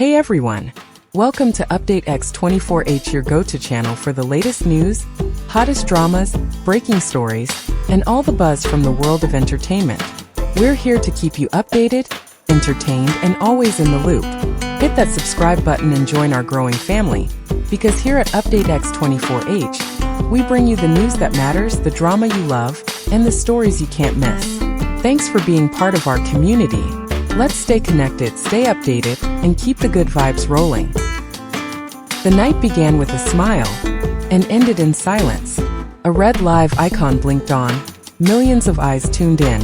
Hey everyone! Welcome to Update X24H, your go-to channel for the latest news, hottest dramas, breaking stories, and all the buzz from the world of entertainment. We're here to keep you updated, entertained, and always in the loop. Hit that subscribe button and join our growing family, because here at Update X24H, we bring you the news that matters, the drama you love, and the stories you can't miss. Thanks for being part of our community. Let's stay connected, stay updated, and keep the good vibes rolling. The night began with a smile and ended in silence. A red live icon blinked on, millions of eyes tuned in,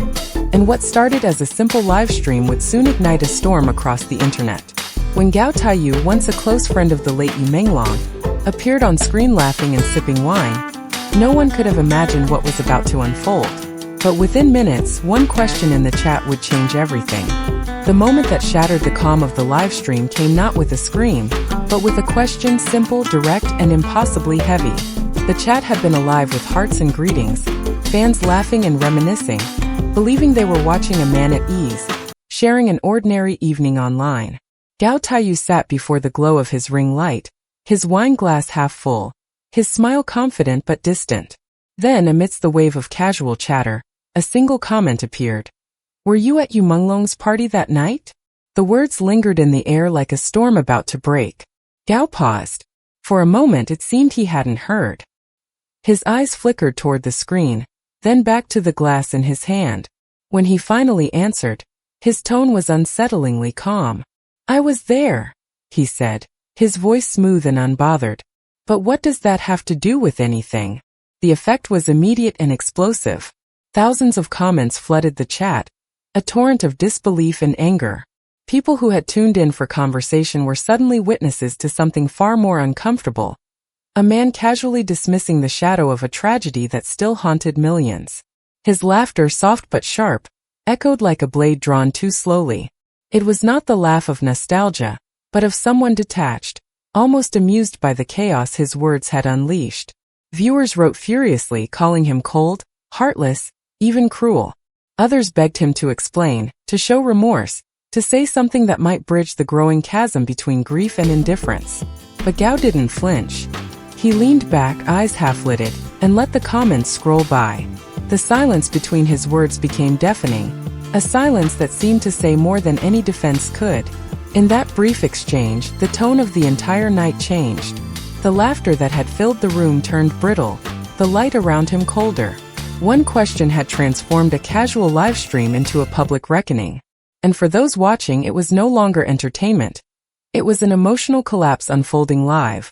and what started as a simple live stream would soon ignite a storm across the internet. When Gao Taiyu, once a close friend of the late Menglong, appeared on screen laughing and sipping wine, no one could have imagined what was about to unfold. But within minutes, one question in the chat would change everything. The moment that shattered the calm of the live stream came not with a scream, but with a question, simple, direct, and impossibly heavy. The chat had been alive with hearts and greetings, fans laughing and reminiscing, believing they were watching a man at ease, sharing an ordinary evening online. Gao Taiyu sat before the glow of his ring light, his wine glass half full, his smile confident but distant. Then, amidst the wave of casual chatter, a single comment appeared. "Were you at Menglong's party that night?" The words lingered in the air like a storm about to break. Gao paused. For a moment it seemed he hadn't heard. His eyes flickered toward the screen, then back to the glass in his hand. When he finally answered, his tone was unsettlingly calm. "I was there," he said, his voice smooth and unbothered. "But what does that have to do with anything?" The effect was immediate and explosive. Thousands of comments flooded the chat, a torrent of disbelief and anger. People who had tuned in for conversation were suddenly witnesses to something far more uncomfortable. A man casually dismissing the shadow of a tragedy that still haunted millions. His laughter, soft but sharp, echoed like a blade drawn too slowly. It was not the laugh of nostalgia, but of someone detached, almost amused by the chaos his words had unleashed. Viewers wrote furiously, calling him cold, heartless, even cruel. Others begged him to explain, to show remorse, to say something that might bridge the growing chasm between grief and indifference. But Gao didn't flinch. He leaned back, eyes half-lidded, and let the comments scroll by. The silence between his words became deafening, a silence that seemed to say more than any defense could. In that brief exchange, the tone of the entire night changed. The laughter that had filled the room turned brittle, the light around him colder. One question had transformed a casual live stream into a public reckoning. And for those watching, it was no longer entertainment. It was an emotional collapse unfolding live.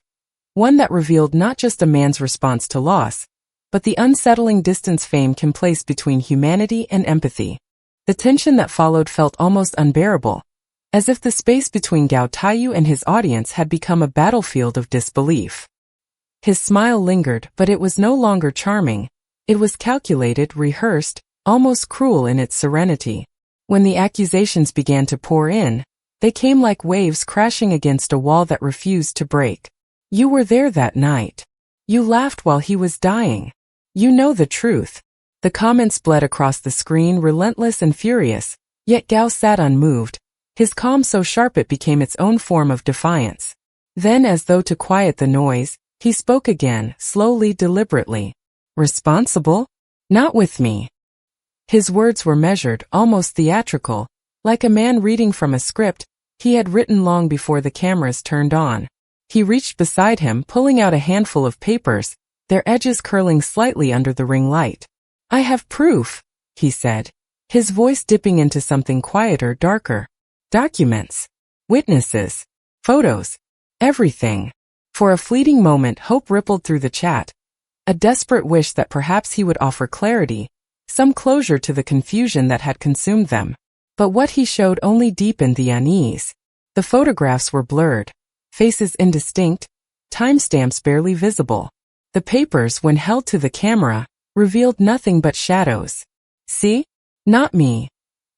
One that revealed not just a man's response to loss, but the unsettling distance fame can place between humanity and empathy. The tension that followed felt almost unbearable, as if the space between Gao Taiyu and his audience had become a battlefield of disbelief. His smile lingered, but it was no longer charming. It was calculated, rehearsed, almost cruel in its serenity. When the accusations began to pour in, they came like waves crashing against a wall that refused to break. "You were there that night. You laughed while he was dying. You know the truth." The comments bled across the screen, relentless and furious, yet Gao sat unmoved, his calm so sharp it became its own form of defiance. Then, as though to quiet the noise, he spoke again, slowly, deliberately. "Responsible? Not with me." His words were measured, almost theatrical, like a man reading from a script he had written long before the cameras turned on. He reached beside him, pulling out a handful of papers, their edges curling slightly under the ring light. "I have proof," he said, his voice dipping into something quieter, darker. "Documents, witnesses, photos, everything." For a fleeting moment, hope rippled through the chat. A desperate wish that perhaps he would offer clarity, some closure to the confusion that had consumed them. But what he showed only deepened the unease. The photographs were blurred, faces indistinct, timestamps barely visible. The papers, when held to the camera, revealed nothing but shadows. "See? Not me,"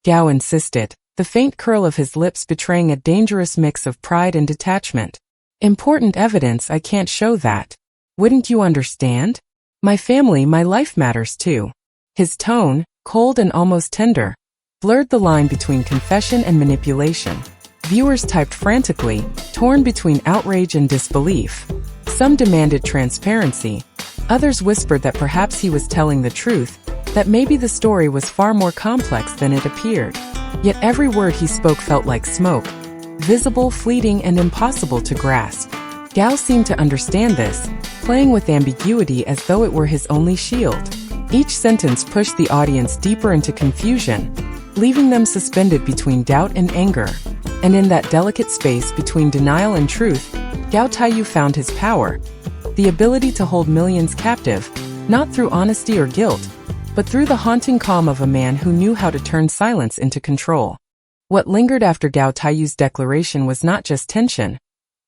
Gao insisted, the faint curl of his lips betraying a dangerous mix of pride and detachment. "Important evidence, I can't show that. Wouldn't you understand? My family, my life matters too." His tone, cold and almost tender, blurred the line between confession and manipulation. Viewers typed frantically, torn between outrage and disbelief. Some demanded transparency. Others whispered that perhaps he was telling the truth, that maybe the story was far more complex than it appeared. Yet every word he spoke felt like smoke, visible, fleeting, and impossible to grasp. Gao seemed to understand this, playing with ambiguity as though it were his only shield. Each sentence pushed the audience deeper into confusion, leaving them suspended between doubt and anger. And in that delicate space between denial and truth, Gao Taiyu found his power, the ability to hold millions captive, not through honesty or guilt, but through the haunting calm of a man who knew how to turn silence into control. What lingered after Gao Taiyu's declaration was not just tension,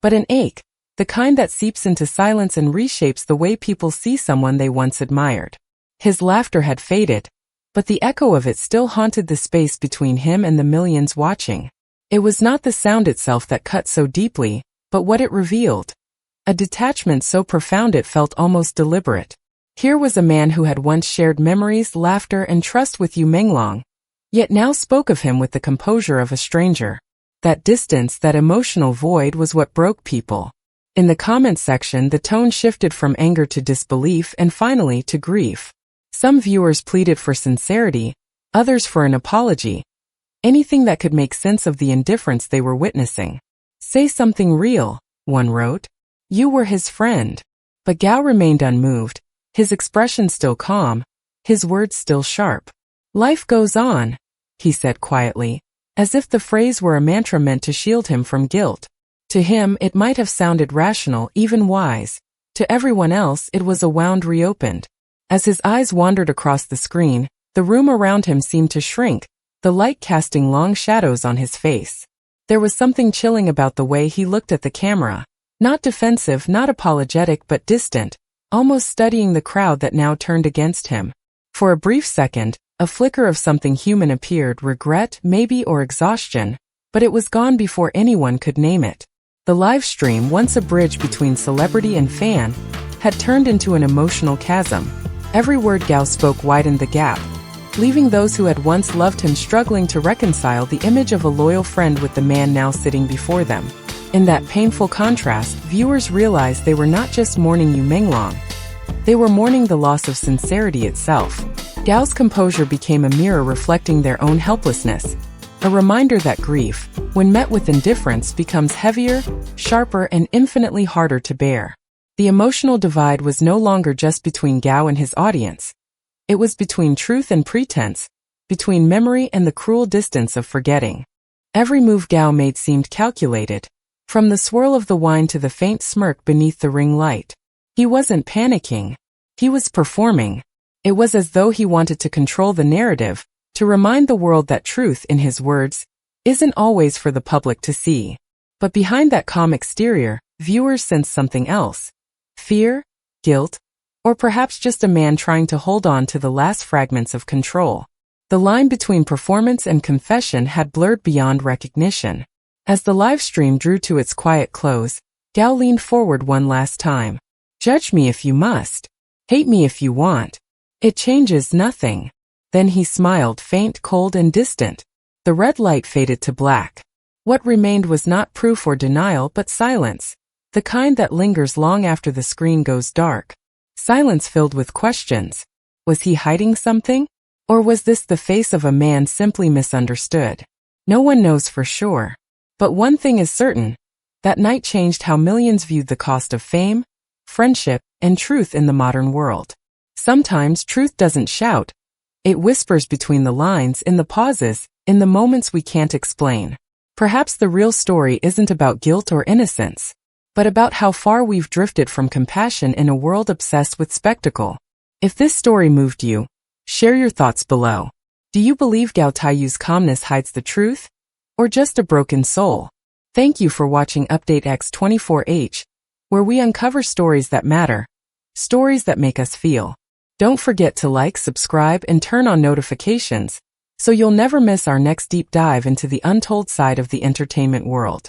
but an ache, the kind that seeps into silence and reshapes the way people see someone they once admired. His laughter had faded, but the echo of it still haunted the space between him and the millions watching. It was not the sound itself that cut so deeply, but what it revealed. A detachment so profound it felt almost deliberate. Here was a man who had once shared memories, laughter, and trust with Menglong, yet now spoke of him with the composure of a stranger. That distance, that emotional void was what broke people. In the comments section, the tone shifted from anger to disbelief and finally to grief. Some viewers pleaded for sincerity, others for an apology. Anything that could make sense of the indifference they were witnessing. Say something real, one wrote. You were his friend. But Gao remained unmoved, his expression still calm, his words still sharp. Life goes on, he said quietly, as if the phrase were a mantra meant to shield him from guilt. To him, it might have sounded rational, even wise. To everyone else, it was a wound reopened. As his eyes wandered across the screen, the room around him seemed to shrink, the light casting long shadows on his face. There was something chilling about the way he looked at the camera. Not defensive, not apologetic, but distant, almost studying the crowd that now turned against him. For a brief second, a flicker of something human appeared, regret, maybe, or exhaustion, but it was gone before anyone could name it. The live stream, once a bridge between celebrity and fan, had turned into an emotional chasm. Every word Gao spoke widened the gap, leaving those who had once loved him struggling to reconcile the image of a loyal friend with the man now sitting before them. In that painful contrast, viewers realized they were not just mourning Menglong. They were mourning the loss of sincerity itself. Gao's composure became a mirror reflecting their own helplessness, a reminder that grief, when met with indifference, becomes heavier, sharper, and infinitely harder to bear. The emotional divide was no longer just between Gao and his audience. It was between truth and pretense, between memory and the cruel distance of forgetting. Every move Gao made seemed calculated, from the swirl of the wine to the faint smirk beneath the ring light. He wasn't panicking. He was performing. It was as though he wanted to control the narrative, to remind the world that truth, in his words, isn't always for the public to see. But behind that calm exterior, viewers sensed something else. Fear, guilt, or perhaps just a man trying to hold on to the last fragments of control. The line between performance and confession had blurred beyond recognition. As the live stream drew to its quiet close, Gao leaned forward one last time. Judge me if you must. Hate me if you want. It changes nothing. Then he smiled, faint, cold, and distant. The red light faded to black. What remained was not proof or denial, but silence, the kind that lingers long after the screen goes dark. Silence filled with questions. Was he hiding something? Or was this the face of a man simply misunderstood? No one knows for sure. But one thing is certain. That night changed how millions viewed the cost of fame, friendship, and truth in the modern world. Sometimes truth doesn't shout. It whispers between the lines, in the pauses, in the moments we can't explain. Perhaps the real story isn't about guilt or innocence, but about how far we've drifted from compassion in a world obsessed with spectacle. If this story moved you, share your thoughts below. Do you believe Gao Taiyu's calmness hides the truth? Or just a broken soul? Thank you for watching Update X24H, where we uncover stories that matter, stories that make us feel. Don't forget to like, subscribe, and turn on notifications, so you'll never miss our next deep dive into the untold side of the entertainment world.